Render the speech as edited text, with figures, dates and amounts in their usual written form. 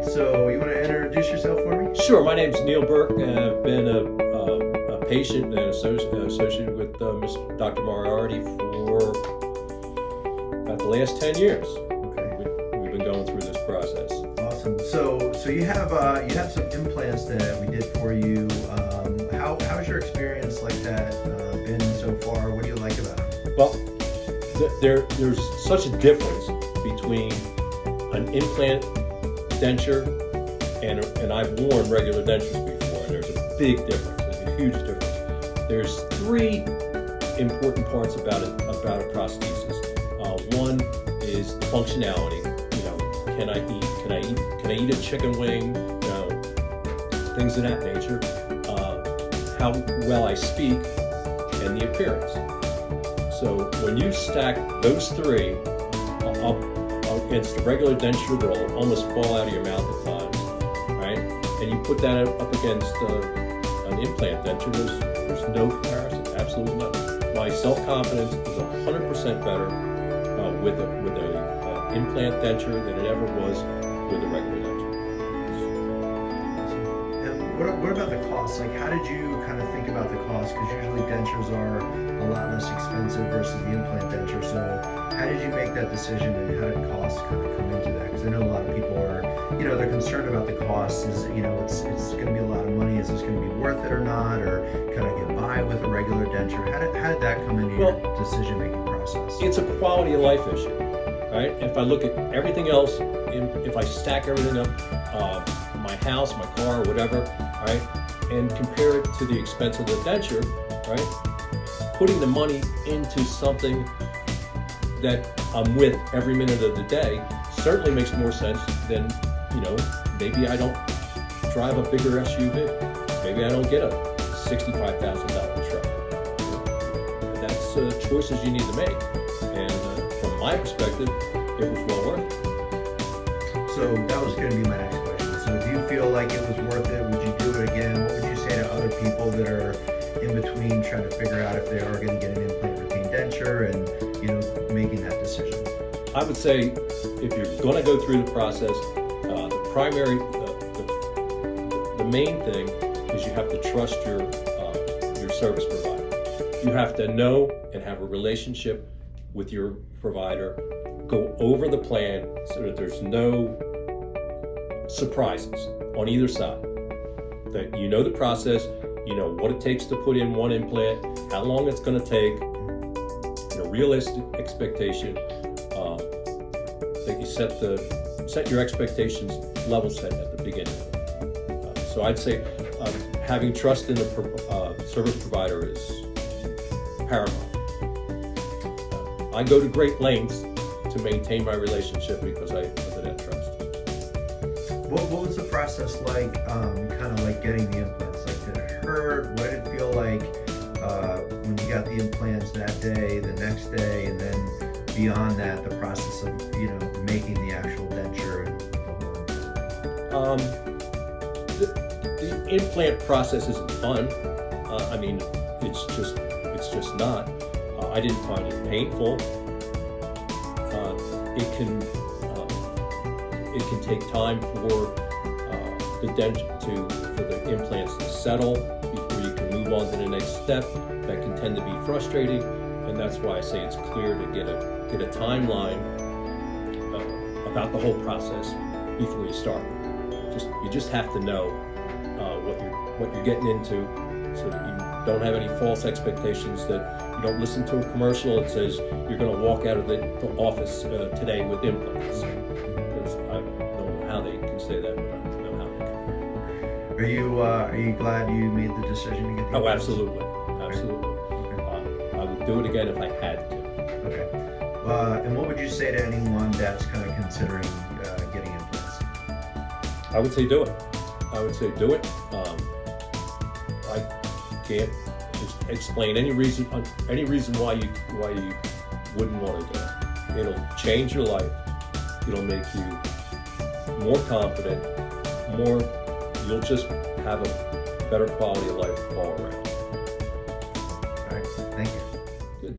right, so you want to introduce yourself for me? Sure. My name's Neil Burke, and I've been a patient and associated with Dr. Moriarty for about the last 10 years. Okay. We've been going through this process. Awesome. So you have some implants that we did for you. How's your experience like that been so far? What do you like about them? Well, there's such a difference between an implant denture and I've worn regular dentures before, and there's a big difference. There's a huge difference. There's three important parts about a prosthesis. One is the functionality. You know, can I eat a chicken wing? You know, things of that nature. How well I speak, and the appearance. So when you stack those three up against a regular denture that'll almost fall out of your mouth at times, right? And you put that up against an implant denture, there's no comparison, absolutely none. My self-confidence is 100% better with an implant denture than it ever was with a regular denture. And what about the cost? Like, how did you kind of think about the cost? Because usually dentures are a lot less expensive versus the implant denture. So how did you make that decision, and how did costs kind of come into that? Because I know a lot of people are, they're concerned about the cost. Is, it's going to be a lot of money. Is this going to be worth it or not? Or can I get by with a regular denture? How did that come into your decision-making process? It's a quality of life issue, right? If I look at everything else, if I stack everything up, my house, my car, whatever, right, and compare it to the expense of the denture, right, putting the money into something that I'm with every minute of the day certainly makes more sense than, maybe I don't drive a bigger SUV. Maybe I don't get a $65,000 truck. That's choices you need to make. And from my perspective, it was well worth it. So that was going to be my next question. So do you feel like it was worth it? Would you do it again? What would you say to other people that are in between trying to figure out if they are going to get an implant routine denture and, making that decision? I would say if you're going to go through the process, the main thing is you have to trust your service provider. You have to know and have a relationship with your provider. Go over the plan so that there's no surprises on either side. That you know the process, you know what it takes to put in one implant, how long it's going to take, realistic expectation, that you set your expectations level set at the beginning. So I'd say having trust in the service provider is paramount. I go to great lengths to maintain my relationship because I have that trust. What was the process like, kind of like getting the implants? Like, did it hurt? What did it feel like when you got the implants that day, the next day, and then beyond that, the process of, making the actual denture and the whole the implant process isn't fun. It's just not. I didn't find it painful. It can take time for the implants to settle before you can move on to the next step. That can tend to be frustrating, and that's why I say it's clear to get a timeline about the whole process before you start. You just have to know what you're getting into, so that you don't have any false expectations, that you don't listen to a commercial that says you're going to walk out of the office today with implants. Because I don't know how they can say that, but I know how they can. Are you glad you made the decision to get the implants? Absolutely. Okay. I would do it again if I had to. Okay. And what would you say to anyone that's kind of considering getting implants? I would say do it. I can't explain any reason why you wouldn't want to do it. It'll change your life. It'll make you more confident. You'll just have a better quality of life all around.